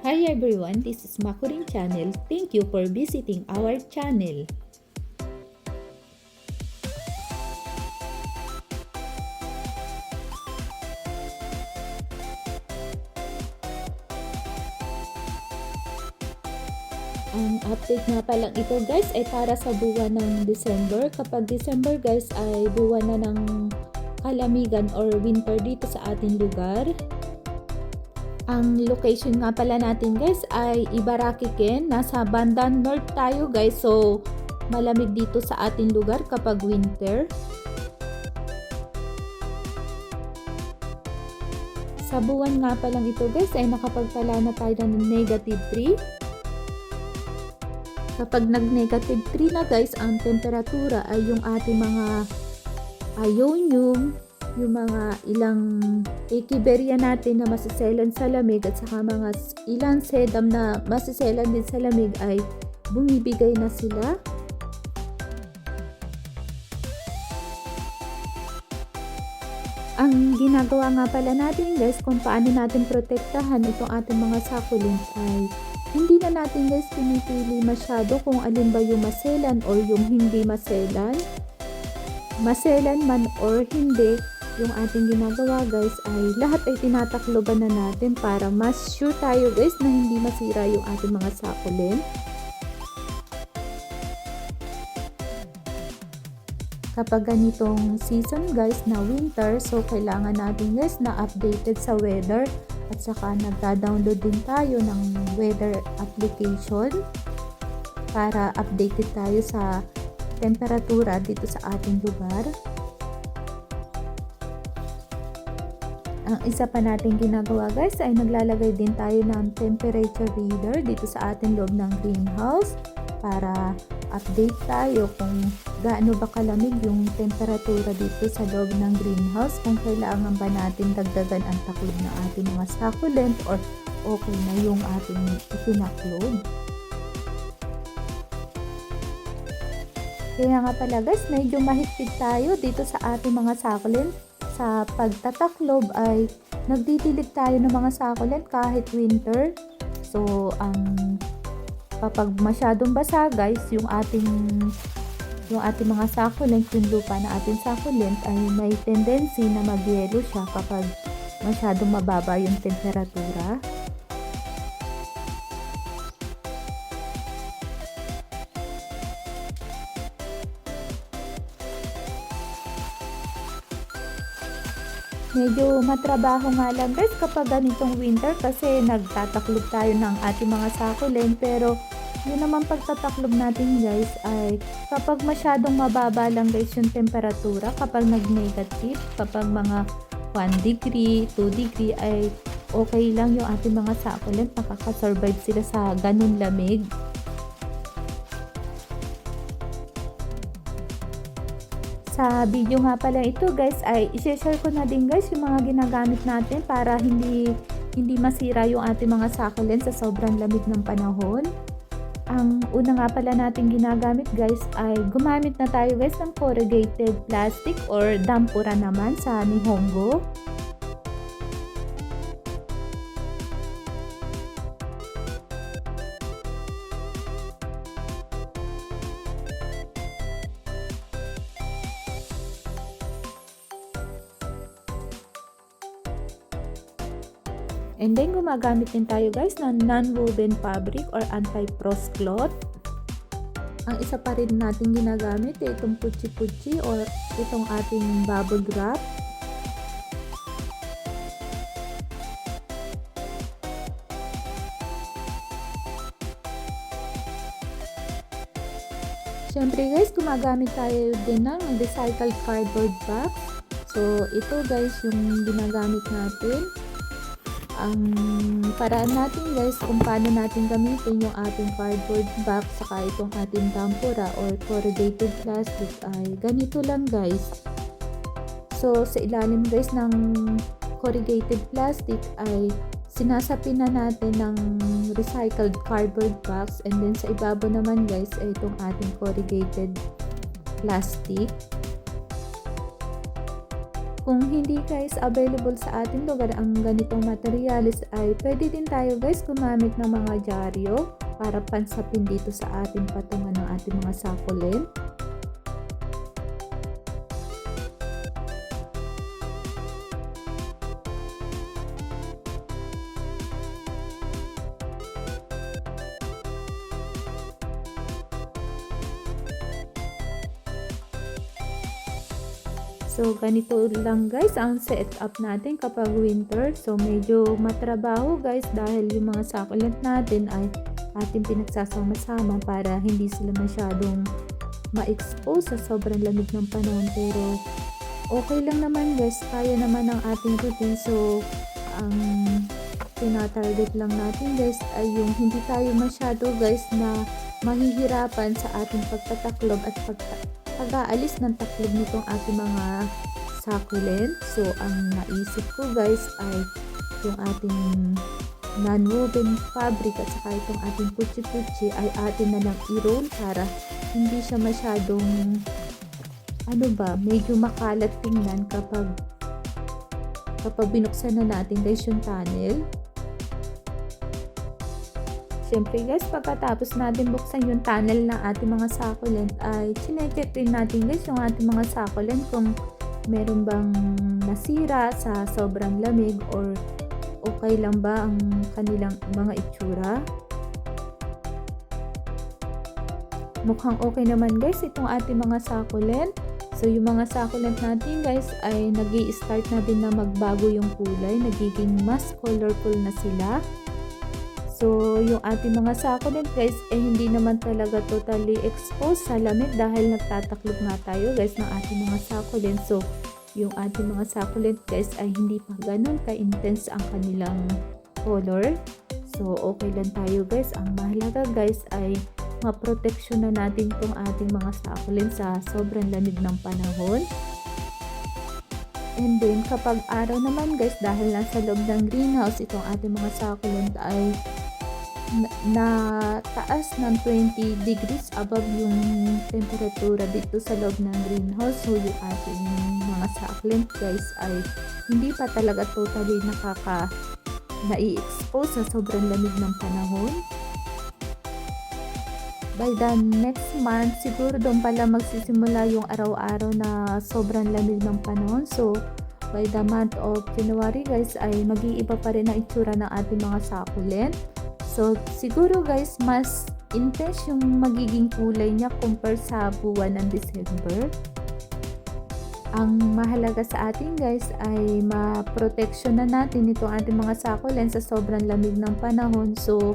Hi everyone, this is Makuring channel. Thank you for visiting our channel. Ang update nga palang ito guys ay para sa buwan ng December. Kapag December guys ay buwan na ng kalamigan or winter dito sa ating lugar. Ang location nga pala natin guys ay Ibaraki, Ken. Nasa bandang north tayo guys, so malamig dito sa ating lugar kapag winter. Sa buwan nga palang ito guys ay nakapagtala na tayo ng -3. Kapag nag-3 na guys, ang temperatura ay yung ating mga ionium, yung mga ilang ekiberya natin na masiselan sa lamig at saka mga ilang sedam na masiselan din sa lamig ay bumibigay na sila. Ang ginagawa nga pala natin guys kung paano natin protektahan itong ating mga succulents ay hindi na natin guys pinipili masyado kung alin ba yung maselan or yung hindi maselan. Maselan man or hindi, yung ating ginagawa guys ay lahat ay tinatakloban na natin para mas sure tayo guys na hindi masira yung ating mga succulent. Kapag ganitong season guys na winter, so kailangan natin guys na updated sa weather at saka nagda-download din tayo ng weather application para updated tayo sa temperatura dito sa ating lugar. Ang isa pa nating ginagawa guys ay naglalagay din tayo ng temperature reader dito sa ating loob ng greenhouse para update tayo kung gaano ba kalamig yung temperatura dito sa loob ng greenhouse, kung kailangan ba natin dagdagan ang taklob ng ating mga succulent or okay na yung ating itinaklob. Kaya nga pala guys, medyo mahigpit tayo dito sa ating mga succulent. Sa pagtataklob ay nagdidilig tayo ng mga succulent kahit winter. So kapag masyadong basa guys yung ating mga succulent, yung lupa na ating succulent ay may tendency na magyelo siya kapag masyadong mababa yung temperatura. Medyo matrabaho nga lang guys kapag ganitong winter kasi nagtataklob tayo ng ating mga succulent, pero yun naman pagtataklob natin guys ay kapag masyadong mababa lang guys yung temperatura, kapag nag-negative, kapag mga 1 degree, 2 degree ay okay lang yung ating mga succulent, nakakasurvive sila sa ganun lamig. Sa video nga pala ito guys ay i-share ko na din guys yung mga ginagamit natin para hindi masira yung ating mga succulent sa sobrang lamig ng panahon. Ang una nga pala natin ginagamit guys ay gumamit na tayo guys ng corrugated plastic or dampura naman sa Nihongo. And then gumagamit din tayo guys ng non-woven fabric or anti-frost cloth. Ang isa pa rin natin ginagamit ay itong putsi-putsi or itong ating bubble wrap. Siyempre guys, gumagamit tayo din ng recycled cardboard box. So ito guys yung ginagamit natin. Ang paraan natin guys kung paano natin gamitin yung ating cardboard box saka itong ating dampura or corrugated plastic ay ganito lang guys. So sa ilalim guys ng corrugated plastic ay sinasapin na natin ng recycled cardboard box, and then sa ibabaw naman guys ay itong ating corrugated plastic. kung hindi guys available sa ating lugar ang ganitong materialis ay pwede din tayo guys gumamit ng mga dyaryo para pansapin dito sa ating patungan ng ating mga succulent. So, ganito lang guys ang setup natin kapag winter. So, medyo matrabaho guys dahil yung mga succulent natin ay ating pinagsasama-sama para hindi sila masyadong ma-expose sa sobrang lamig ng panahon. Pero, okay lang naman guys. Kaya naman ang ating routine. So, ang tinatarget lang natin guys ay yung hindi tayo masyado guys na mahihirapan sa ating pagtataklob at pag-aalis ng taklob nitong ating mga succulent. So, ang naisip ko guys ay yung ating non-woven fabric at saka itong ating puchi-puchi ay atin na lang i-roll para hindi siya masyadong medyo makalat tingnan kapag binuksan na natin guys yung tunnel. Siyempre guys, pagkatapos natin buksan yung tunnel ng ating mga succulent ay chinecheck din natin guys yung ating mga succulent kung meron bang nasira sa sobrang lamig or okay lang ba ang kanilang mga itsura. Mukhang okay naman guys itong ating mga succulent. So yung mga succulent natin guys ay nag-i-start na din na magbago yung kulay, nagiging mas colorful na sila. So, yung ating mga succulent guys ay hindi naman talaga totally exposed sa lamig dahil nagtataklog nga tayo guys ng ating mga succulent. So, yung ating mga succulent guys ay hindi pa ganun ka-intense ang kanilang color. So, okay lang tayo guys. Ang mahalaga guys ay maproteksyon na natin itong ating mga succulent sa sobrang lamig ng panahon. And then, kapag araw naman guys, dahil nasa loob ng greenhouse, itong ating mga succulent ay na taas ng 20 degrees above yung temperatura dito sa loob ng greenhouse. So, yung ating mga succulent guys ay hindi pa talaga totally nai-expose sa sobrang lamig ng panahon. By the next month, siguro doon pala magsisimula yung araw-araw na sobrang lamig ng panahon. So, by the month of January guys ay mag-iiba pa rin ang itsura ng ating mga succulent. So, siguro guys, mas intense yung magiging kulay niya compare sa buwan ng December. Ang mahalaga sa atin guys ay ma-protection na natin itong ating mga succulent sa sobrang lamig ng panahon. So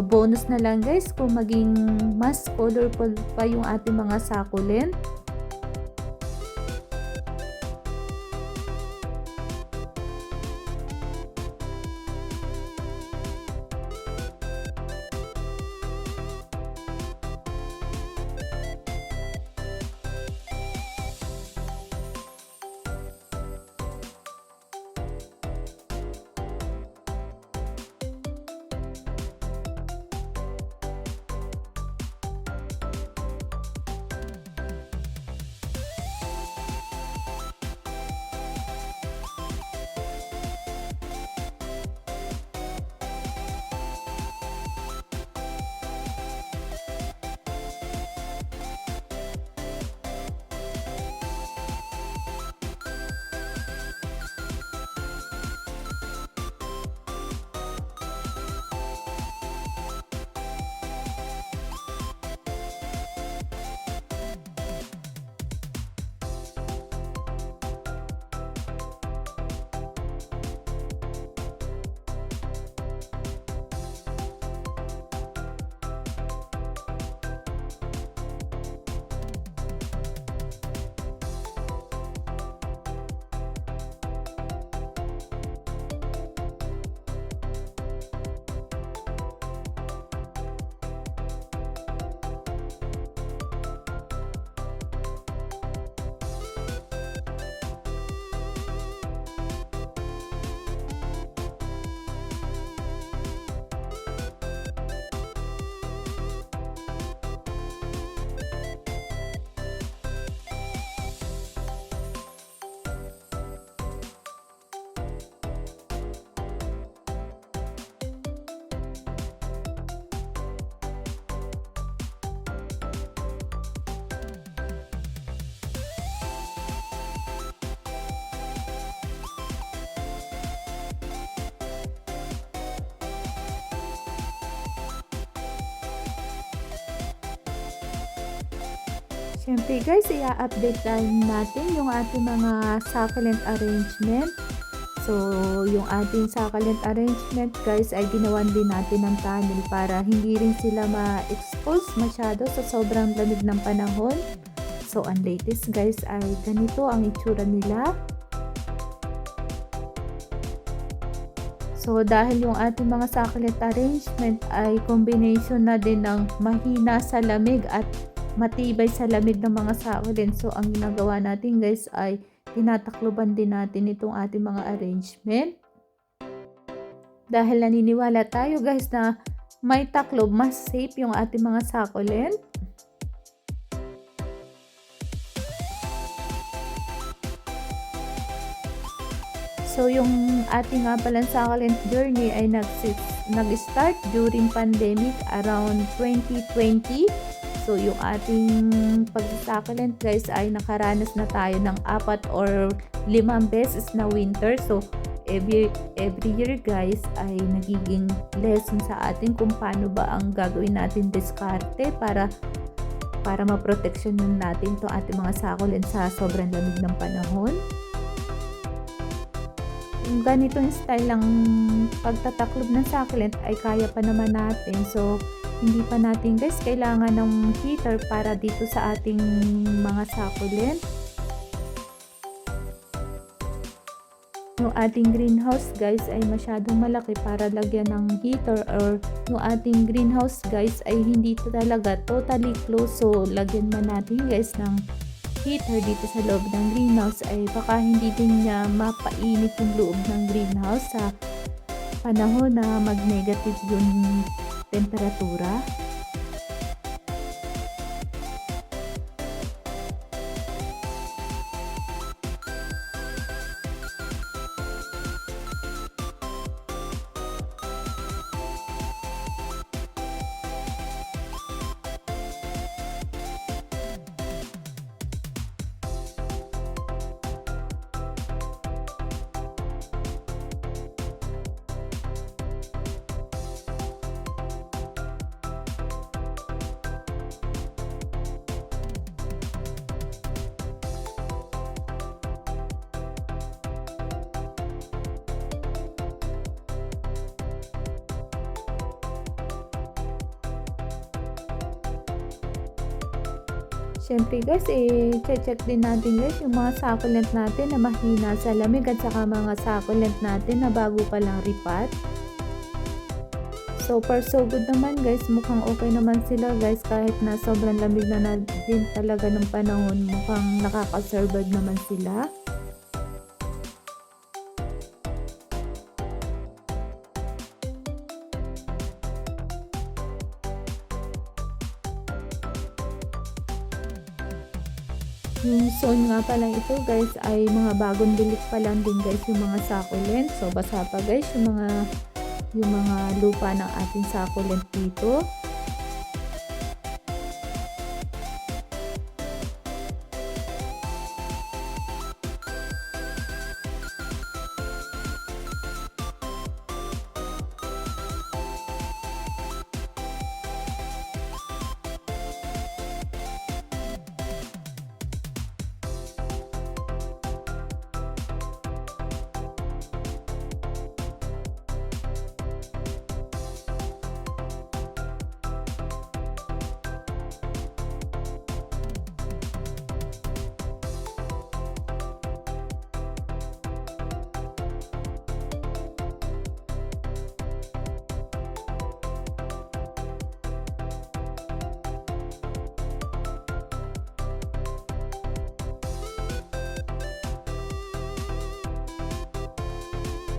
bonus na lang guys kung maging mas colorful pa yung ating mga succulent. Siyempre guys, i-update natin yung ating mga succulent arrangement. So, yung ating succulent arrangement guys ay ginawan din natin ng tunnel para hindi rin sila ma-expose masyado sa sobrang lamig ng panahon. So, ang latest guys ay ganito ang itsura nila. So, dahil yung ating mga succulent arrangement ay combination na din ng mahina sa lamig at matibay sa lamig ng mga succulent. So, ang ginagawa natin guys ay tinatakloban din natin itong ating mga arrangement. Dahil naniniwala tayo guys na may taklob, mas safe yung ating mga succulent. So, yung ating nga palang succulent journey ay nag-start during pandemic around 2020. So, yung ating pag-succulent guys ay nakaranas na tayo ng 4 or 5 beses na winter. So, every year guys ay nagiging lesson sa atin kung paano ba ang gagawin natin diskarte para maproteksyonan natin itong ating mga succulent sa sobrang lamig ng panahon. Ganitong style lang pagtataklob ng succulent ay kaya pa naman natin. So, hindi pa natin guys kailangan ng heater para dito sa ating mga succulent. Yung ating greenhouse guys ay masyadong malaki para lagyan ng heater, or yung ating greenhouse guys ay hindi talaga totally closed. So, lagyan man natin guys ng heater dito sa loob ng greenhouse ay baka hindi din niya mapainit yung loob ng greenhouse sa panahon na mag-negative yung temperatura. Siyempre guys, check din natin guys yung mga succulent natin na mahina sa lamig at saka mga succulent natin na bago pa lang ripat. So far so good naman guys, mukhang okay naman sila guys kahit na sobrang lamig na din talaga ng panahon, mukhang nakaka-survive naman sila. Yung zone nga pala ito guys ay mga bagong bilik pa lang din guys yung mga succulent. So basa pa guys yung mga lupa ng ating succulent dito.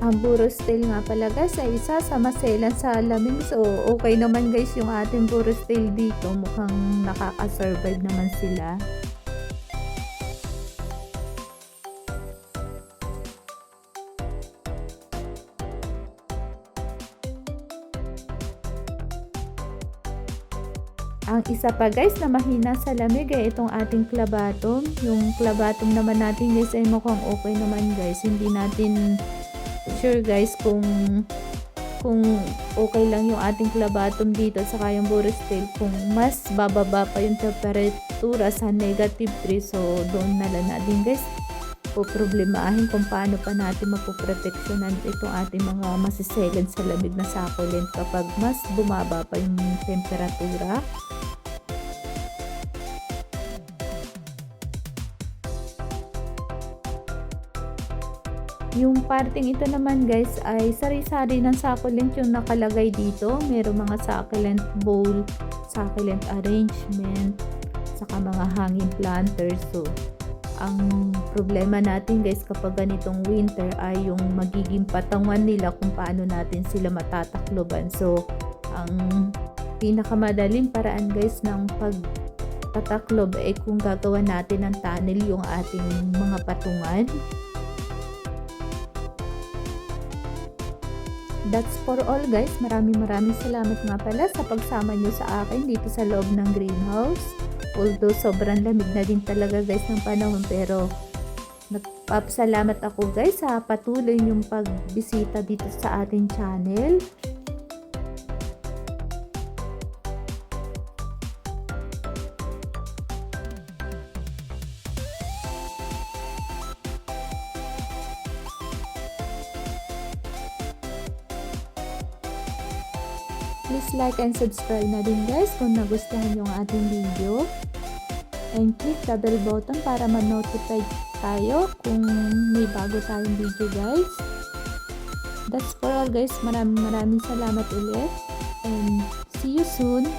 Ang Bourastel nga pala guys ay isa sa maselan sa lamig. So okay naman guys yung ating Bourastel dito. Mukhang nakaka-survive naman sila. Ang isa pa guys na mahina sa lamig ay itong ating clavatum. Yung clavatum naman natin guys ay mukhang okay naman guys. Hindi natin sure guys kung okay lang yung ating clavatum dito sa yung Bourastel, kung mas bababa pa yung temperatura sa negative 3. So doon na lang natin guys problemahin kung paano pa natin mapoproteksyonan itong ating mga masiselan sa lamig na succulent kapag mas bumaba pa yung temperatura. Yung parting ito naman guys ay sari-sari ng succulent yung nakalagay dito. Merong mga succulent bowl, succulent arrangement, saka mga hanging planters. So, ang problema natin guys kapag ganitong winter ay yung magiging patangan nila kung paano natin sila matatakloban. So, ang pinakamadaling paraan guys ng pagtataklob ay kung gagawa natin ng tunnel yung ating mga patungan. That's for all guys. Maraming salamat nga pala sa pagsama nyo sa akin dito sa loob ng greenhouse. Although sobrang lamig na din talaga guys ng panahon, pero nagpapasalamat ako guys sa patuloy yung pagbisita dito sa ating channel. Please like and subscribe na din guys kung nagustuhan yung ating video. And click the bell button para ma-notify tayo kung may bago tayong video guys. That's for all guys. Maraming salamat ulit. And see you soon.